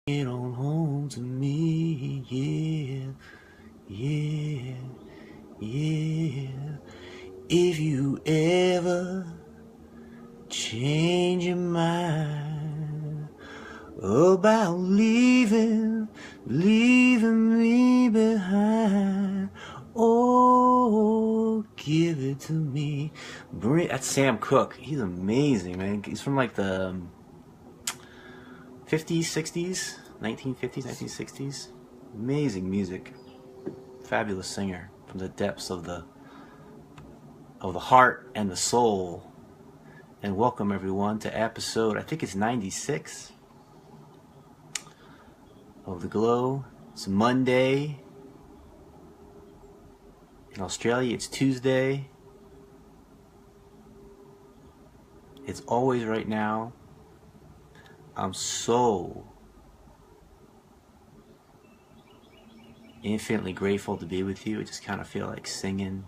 it on home to me, yeah, yeah, yeah. If you ever change your mind about leaving me behind, oh, give it to me. That's Sam Cooke. He's amazing, man. He's from like the 50s, 60s, 1950s, 1960s. Amazing music. Fabulous singer from the depths of the heart and the soul. And welcome everyone to episode, I think it's 96 of The Glow. It's Monday. In Australia, it's Tuesday. It's always right now. I'm so infinitely grateful to be with you. I just kind of feel like singing.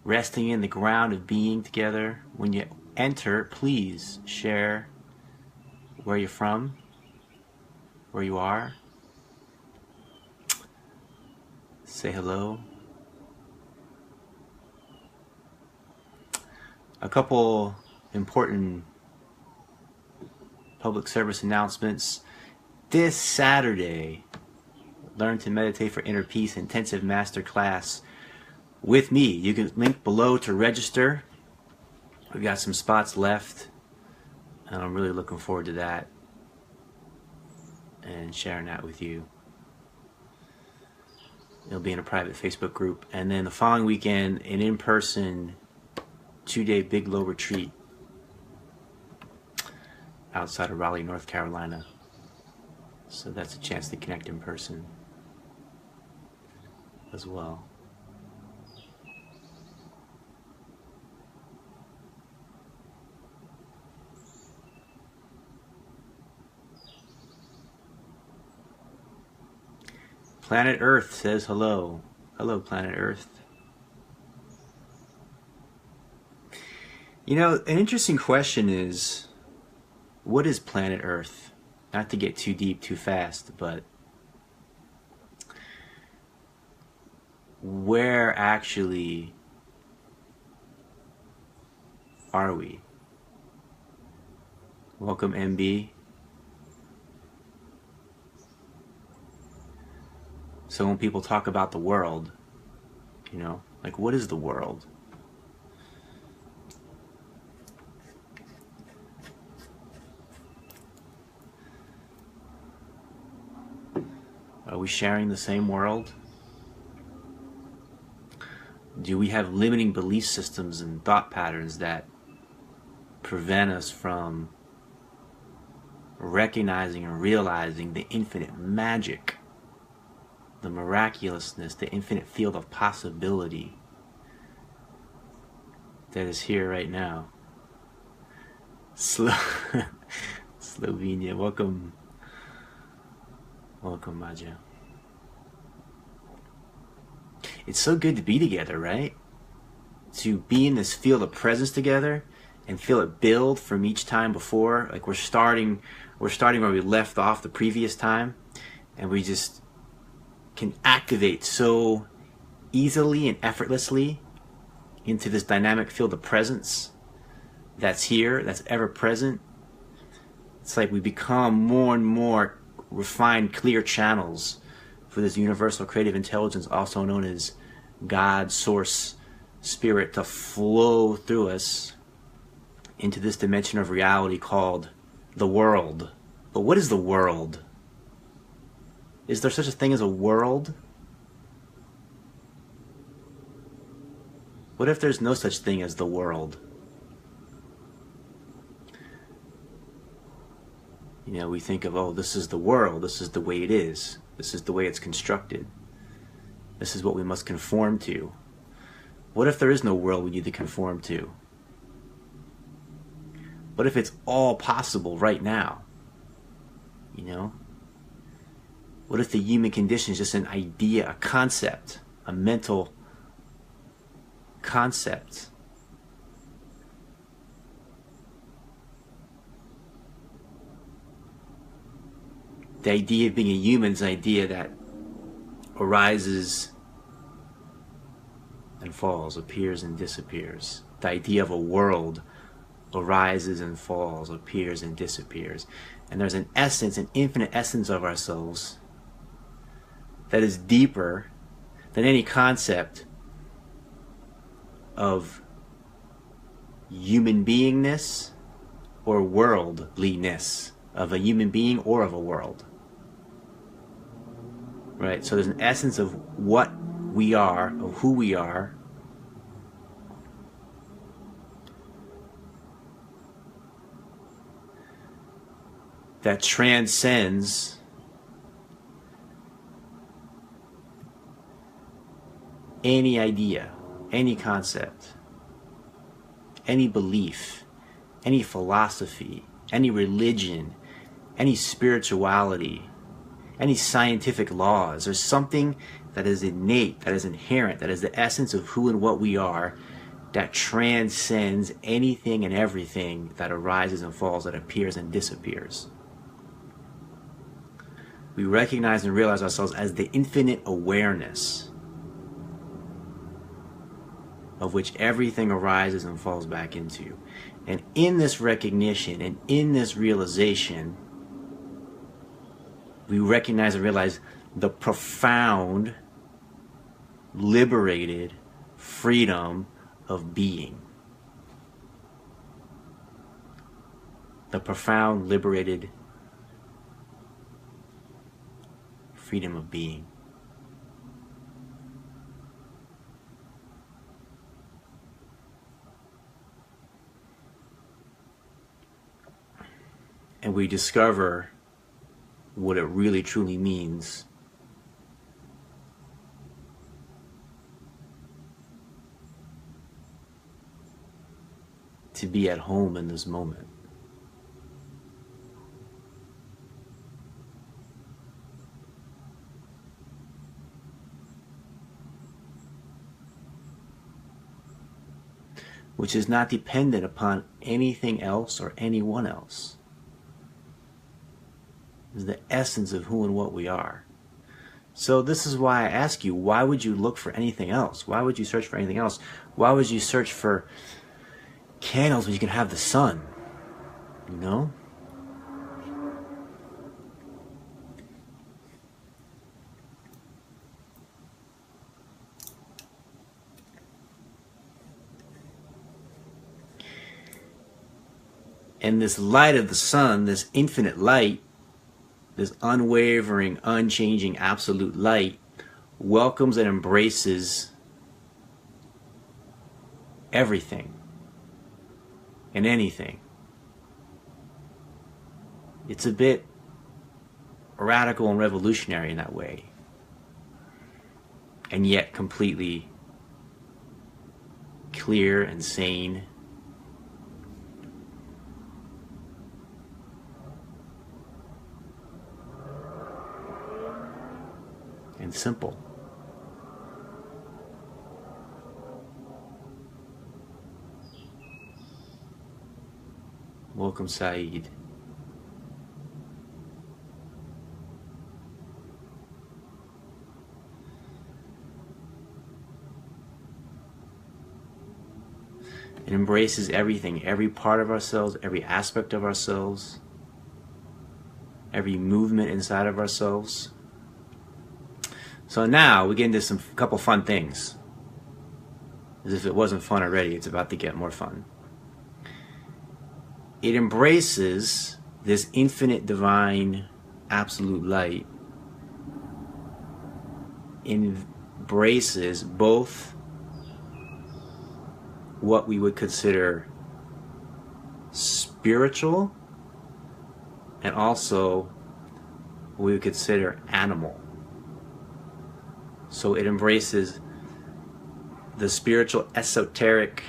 Resting in the ground of being together. When you enter, please share where you're from, where you are. Say hello. A couple important public service announcements. This Saturday, Learn to Meditate for Inner Peace Intensive Masterclass with me. You can link below to register. We've got some spots left, and I'm really looking forward to that and sharing that with you. It'll be in a private Facebook group. And then the following weekend, an in-person 2-day Big Low retreat outside of Raleigh, North Carolina. So that's a chance to connect in person as well. Planet Earth says hello. Hello, Planet Earth. You know, an interesting question is, what is planet Earth? Not to get too deep too fast, but where actually are we? Welcome, MB. So when people talk about the world, you know, like, what is the world? Are we sharing the same world? Do we have limiting belief systems and thought patterns that prevent us from recognizing and realizing the infinite magic, the miraculousness, the infinite field of possibility that is here right now? Slovenia, welcome. Welcome, Maja. It's so good to be together, right? To be in this field of presence together and feel it build from each time before. Like we're starting where we left off the previous time, and we just can activate so easily and effortlessly into this dynamic field of presence that's here, that's ever present. It's like we become more and more refined, clear channels for this universal creative intelligence, also known as God, Source, Spirit, to flow through us into this dimension of reality called the world. But what is the world? Is there such a thing as a world? What if there's no such thing as the world? You know, we think of, oh, this is the world, this is the way it is, this is the way it's constructed, this is what we must conform to. What if there is no world we need to conform to? What if it's all possible right now? You know? What if the human condition is just an idea, a concept, a mental concept The idea of being a human is an idea that arises and falls, appears and disappears. The idea of a world arises and falls, appears and disappears. And there's an essence, an infinite essence of ourselves that is deeper than any concept of human beingness or worldliness of a human being or of a world. Right? So there's an essence of what we are, of who we are, that transcends any idea, any concept, any belief, any philosophy, any religion, any spirituality, any scientific laws. There's something that is innate, that is inherent, that is the essence of who and what we are, that transcends anything and everything that arises and falls, that appears and disappears. We recognize and realize ourselves as the infinite awareness of which everything arises and falls back into. And in this recognition and in this realization, we recognize and realize the profound, liberated freedom of being. The profound, liberated freedom of being. And we discover what it really truly means to be at home in this moment. Which is not dependent upon anything else or anyone else. Is the essence of who and what we are. So this is why I ask you, why would you look for anything else? Why would you search for anything else? Why would you search for candles when you can have the sun? You know? And this light of the sun, this infinite light, this unwavering, unchanging, absolute light, welcomes and embraces everything and anything. It's a bit radical and revolutionary in that way, and yet completely clear and sane. And simple. Welcome, Saeed. It embraces everything, every part of ourselves, every aspect of ourselves, every movement inside of ourselves. So now we get into couple fun things. As if it wasn't fun already, it's about to get more fun. It embraces this infinite, divine, absolute light. Embraces both what we would consider spiritual and also what we would consider animal. So it embraces the spiritual, esoteric,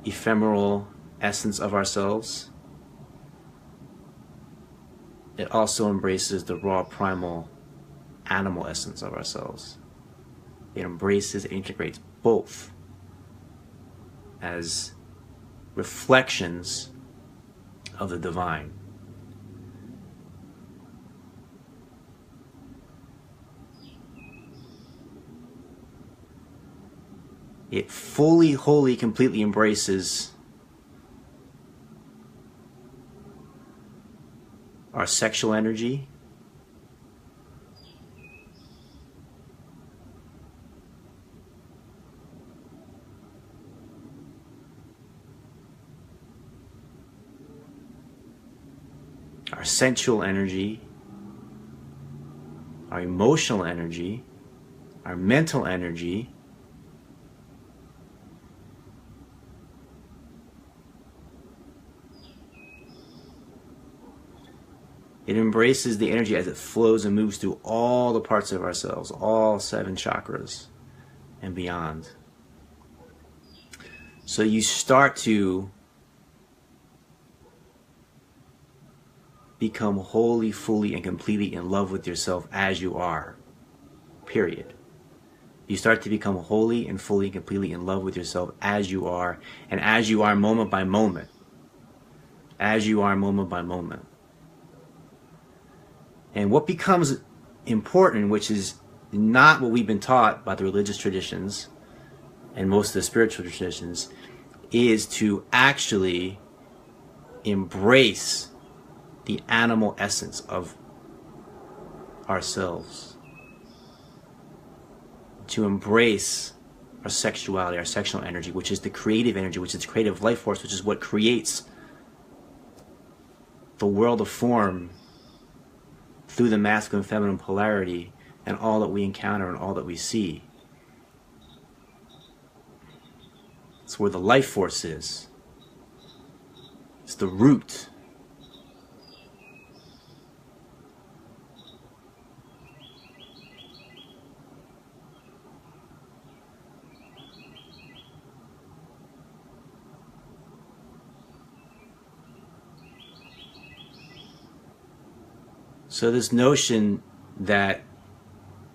ephemeral essence of ourselves. It also embraces the raw, primal, animal essence of ourselves. It embraces, it integrates both as reflections of the divine. It fully, wholly, completely embraces our sexual energy, our sensual energy, our emotional energy, our mental energy, it embraces the energy as it flows and moves through all the parts of ourselves, all 7 chakras and beyond. So you start to become wholly, fully, and completely in love with yourself as you are. Period. You start to become wholly and fully and completely in love with yourself as you are, and as you are moment by moment. As you are moment by moment. And what becomes important, which is not what we've been taught by the religious traditions and most of the spiritual traditions, is to actually embrace the animal essence of ourselves. To embrace our sexuality, our sexual energy, which is the creative energy, which is the creative life force, which is what creates the world of form through the masculine and feminine polarity and all that we encounter and all that we see. It's where the life force is. It's the root. So this notion that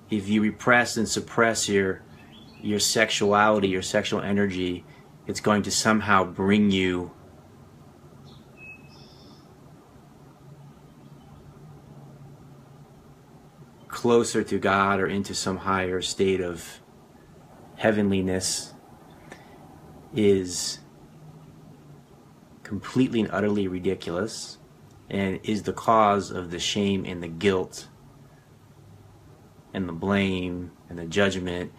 if you repress and suppress your sexuality, your sexual energy, it's going to somehow bring you closer to God or into some higher state of heavenliness is completely and utterly ridiculous, and is the cause of the shame and the guilt and the blame and the judgment,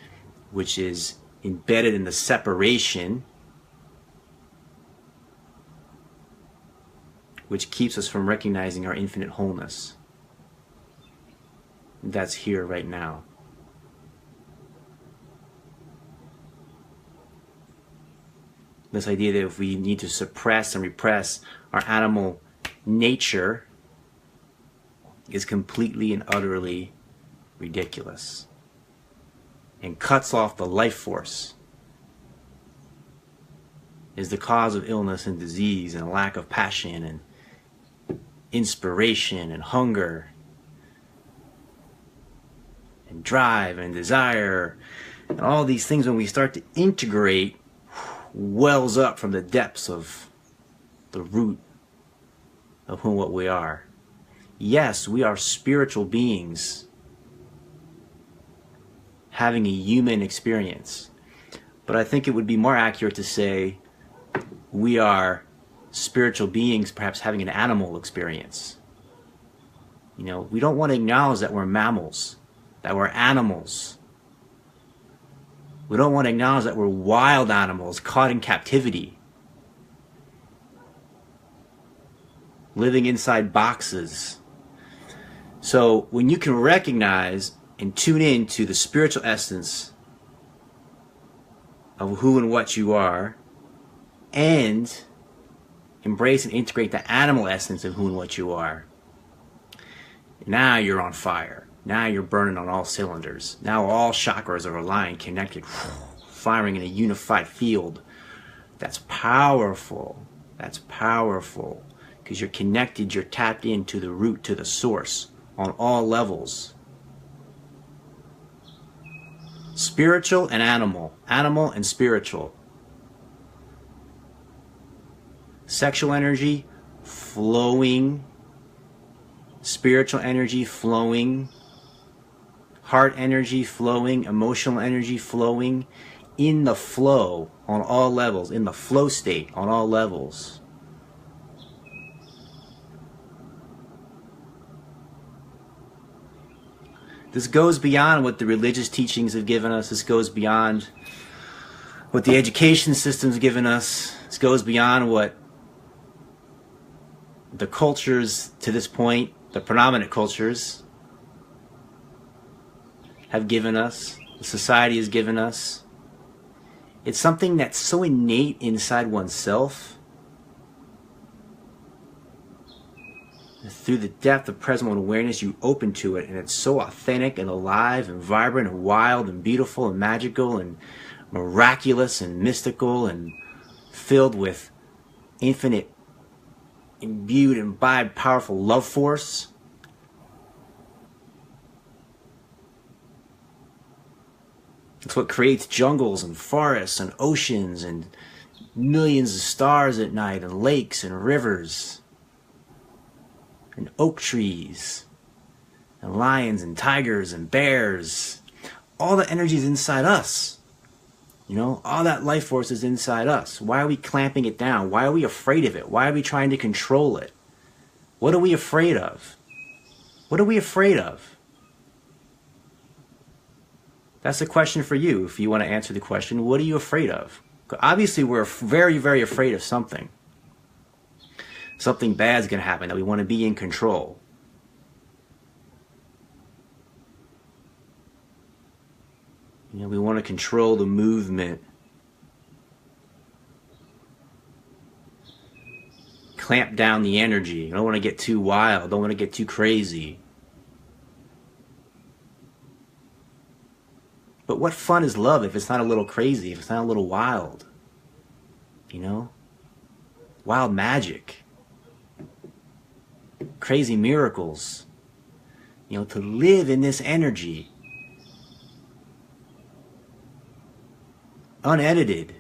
which is embedded in the separation, which keeps us from recognizing our infinite wholeness. That's here right now. This idea that if we need to suppress and repress our animal nature is completely and utterly ridiculous and cuts off the life force, is the cause of illness and disease and a lack of passion and inspiration and hunger and drive and desire, and all these things, when we start to integrate, wells up from the depths of the root of whom what we are. Yes, we are spiritual beings having a human experience, but I think it would be more accurate to say we are spiritual beings perhaps having an animal experience. You know, we don't want to acknowledge that we're mammals, that we're animals. We don't want to acknowledge that we're wild animals caught in captivity, living inside boxes. So when you can recognize and tune in to the spiritual essence of who and what you are, and embrace and integrate the animal essence of who and what you are, now you're on fire. Now you're burning on all cylinders. Now all chakras are aligned, connected, firing in a unified field. That's powerful. That's powerful. Because you're connected, you're tapped into the root, to the source, on all levels. Spiritual and animal. Animal and spiritual. Sexual energy, flowing, spiritual energy flowing, heart energy flowing, emotional energy flowing, in the flow on all levels, in the flow state on all levels. This goes beyond what the religious teachings have given us. This goes beyond what the education system's given us. This goes beyond what the cultures to this point, the predominant cultures, have given us, the society has given us. It's something that's so innate inside oneself. Through the depth of present moment awareness, you open to it, and it's so authentic and alive and vibrant and wild and beautiful and magical and miraculous and mystical and filled with infinite, imbued, imbibed, powerful love force. It's what creates jungles and forests and oceans and millions of stars at night and lakes and rivers and oak trees and lions and tigers and bears. All the energy is inside us. You know, all that life force is inside us. Why are we clamping it down? Why are we afraid of it? Why are we trying to control it? What are we afraid of? What are we afraid of? That's the question for you, if you want to answer the question. What are you afraid of? Obviously, we're very, very afraid of something. Something bad is going to happen, that we want to be in control. You know, we want to control the movement. Clamp down the energy. You don't want to get too wild. Don't want to get too crazy. But what fun is love if it's not a little crazy, if it's not a little wild? You know? Wild magic. Crazy miracles. You know, to live in this energy. Unedited.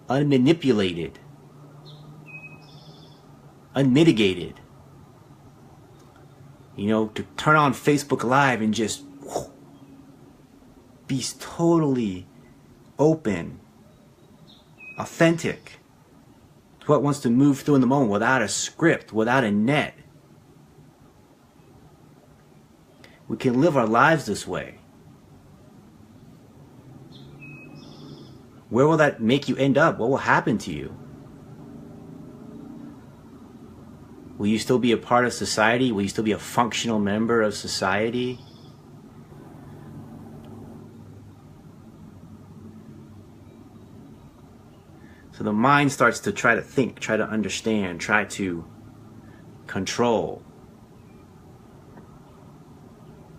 Unmanipulated. Unmitigated. You know, to turn on Facebook Live and just be totally open, authentic to what wants to move through in the moment without a script, without a net. We can live our lives this way. Where will that make you end up? What will happen to you? Will you still be a part of society? Will you still be a functional member of society? So the mind starts to try to think, try to understand, try to control.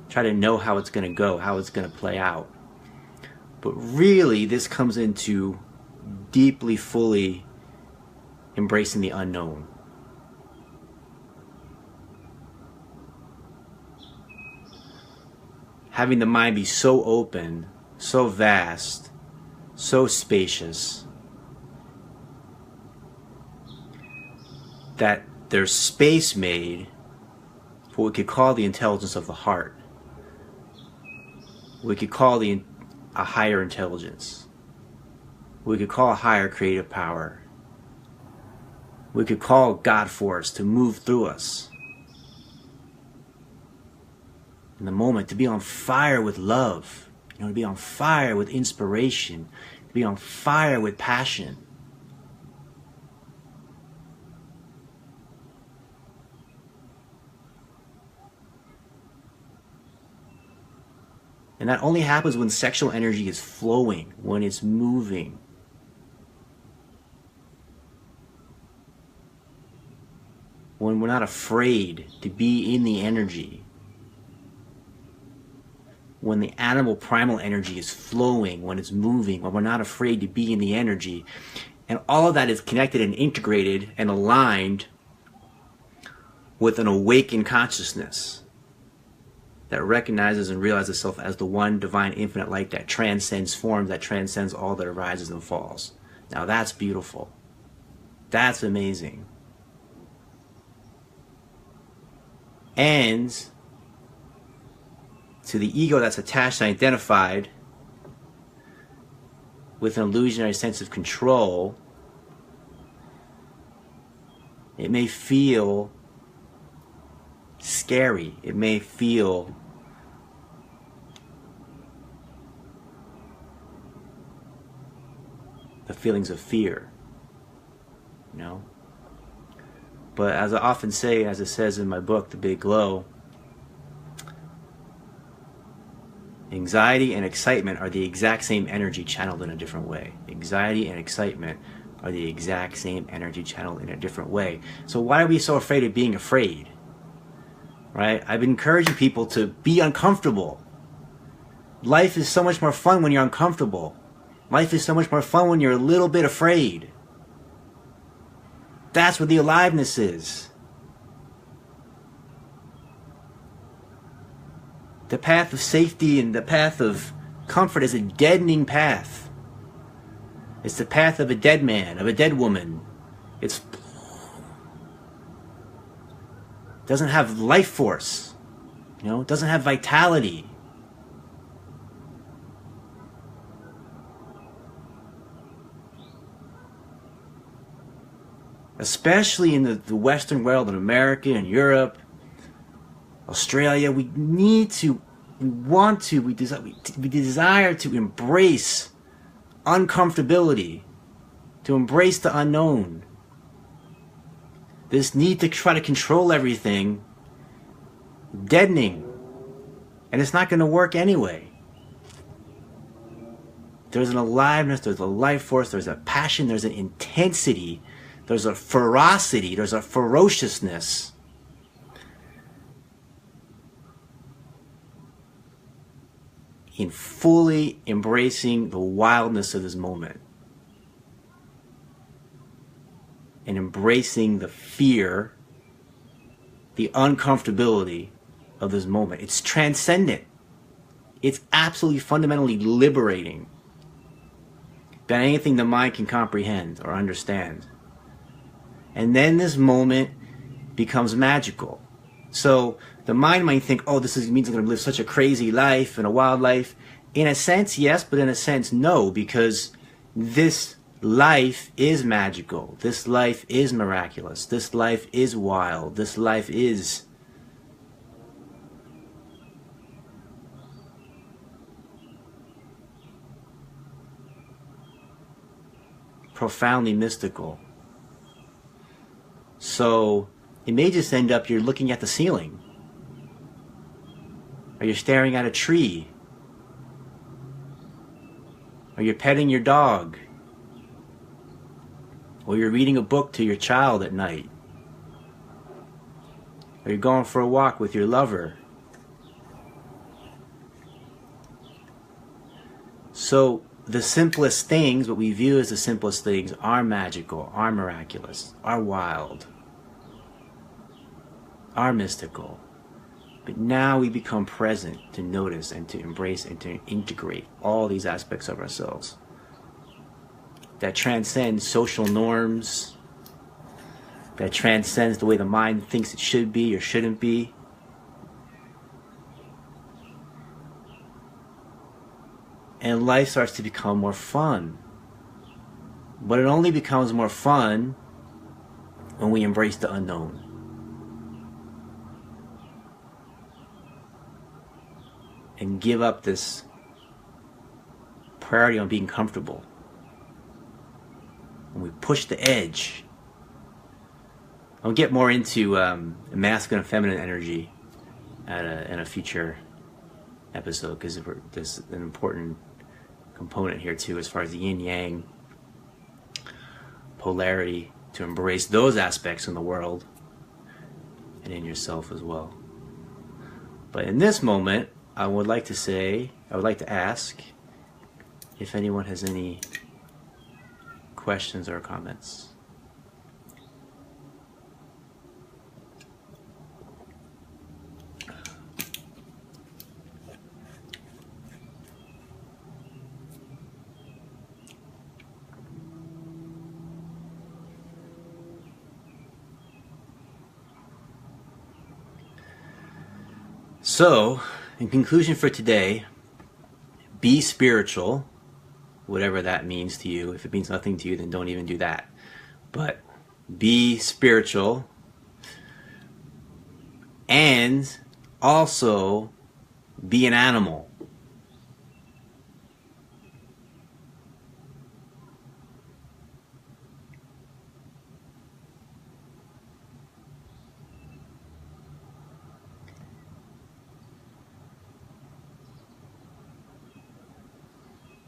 Try to know how it's going to go, how it's going to play out. But really, this comes into deeply, fully embracing the unknown. Having the mind be so open, so vast, so spacious, that there's space made for what we could call the intelligence of the heart. We could call a higher intelligence. We could call a higher creative power. We could call God force to move through us. In the moment, to be on fire with love, you know, to be on fire with inspiration, to be on fire with passion. And that only happens when sexual energy is flowing, when it's moving. When we're not afraid to be in the energy. When the animal primal energy is flowing, when it's moving, when we're not afraid to be in the energy. And all of that is connected and integrated and aligned with an awakened consciousness. that recognizes and realizes itself as the one divine infinite light that transcends forms, that transcends all that arises and falls. Now that's beautiful. That's amazing. And to the ego that's attached and identified with an illusionary sense of control, it may feel scary. It may feel the feelings of fear, you know? But as I often say, as it says in my book, The Big Glow, anxiety and excitement are the exact same energy channeled in a different way. Anxiety and excitement are the exact same energy channeled in a different way. So why are we so afraid of being afraid? Right? I've been encouraging people to be uncomfortable. Life is so much more fun when you're uncomfortable. Life is so much more fun when you're a little bit afraid. That's where the aliveness is. The path of safety and the path of comfort is a deadening path. It's the path of a dead man, of a dead woman. It doesn't have life force. You know, it doesn't have vitality. Especially in the Western world, in America and Europe, Australia, we desire to embrace uncomfortability, to embrace the unknown. This need to try to control everything, deadening, and it's not going to work anyway. There's an aliveness, there's a life force, there's a passion, there's an intensity, there's a ferocity, there's a ferociousness. In fully embracing the wildness of this moment. And embracing the fear, the uncomfortability of this moment. It's transcendent. It's absolutely fundamentally liberating than anything the mind can comprehend or understand. And then this moment becomes magical. So the mind might think, oh, means I'm going to live such a crazy life and a wild life. In a sense, yes, but in a sense, no, because this life is magical. This life is miraculous. This life is wild. This life is profoundly mystical. So it may just end up you're looking at the ceiling, or you're staring at a tree, or you're petting your dog, or you're reading a book to your child at night, or you're going for a walk with your lover. So the simplest things, what we view as the simplest things, are magical, are miraculous, are wild, are mystical. But now we become present to notice and to embrace and to integrate all these aspects of ourselves that transcend social norms, that transcends the way the mind thinks it should be or shouldn't be. And life starts to become more fun. But it only becomes more fun when we embrace the unknown. And give up this priority on being comfortable. When we push the edge. I'll get more into masculine and feminine energy in a future episode, because there's an important component here too, as far as the yin-yang polarity, to embrace those aspects in the world and in yourself as well. But in this moment, I would like to ask if anyone has any questions or comments. So, in conclusion for today, be spiritual, whatever that means to you. If it means nothing to you, then don't even do that. But be spiritual, and also be an animal.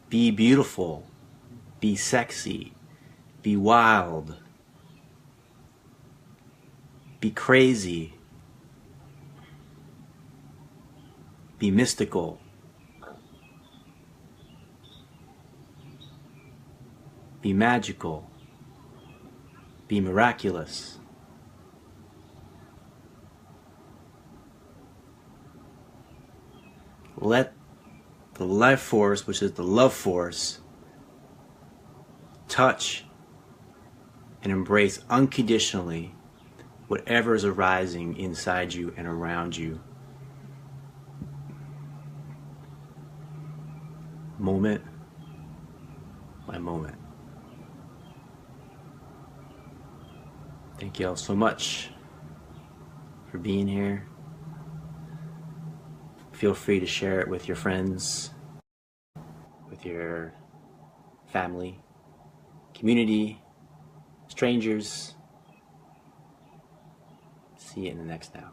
Be beautiful, be sexy, be wild, be crazy, be mystical, be magical, be miraculous. Let the life force, which is the love force, touch and embrace unconditionally whatever is arising inside you and around you, moment by moment. Thank you all so much for being here. Feel free to share it with your friends, with your family, community, strangers. See you in the next now.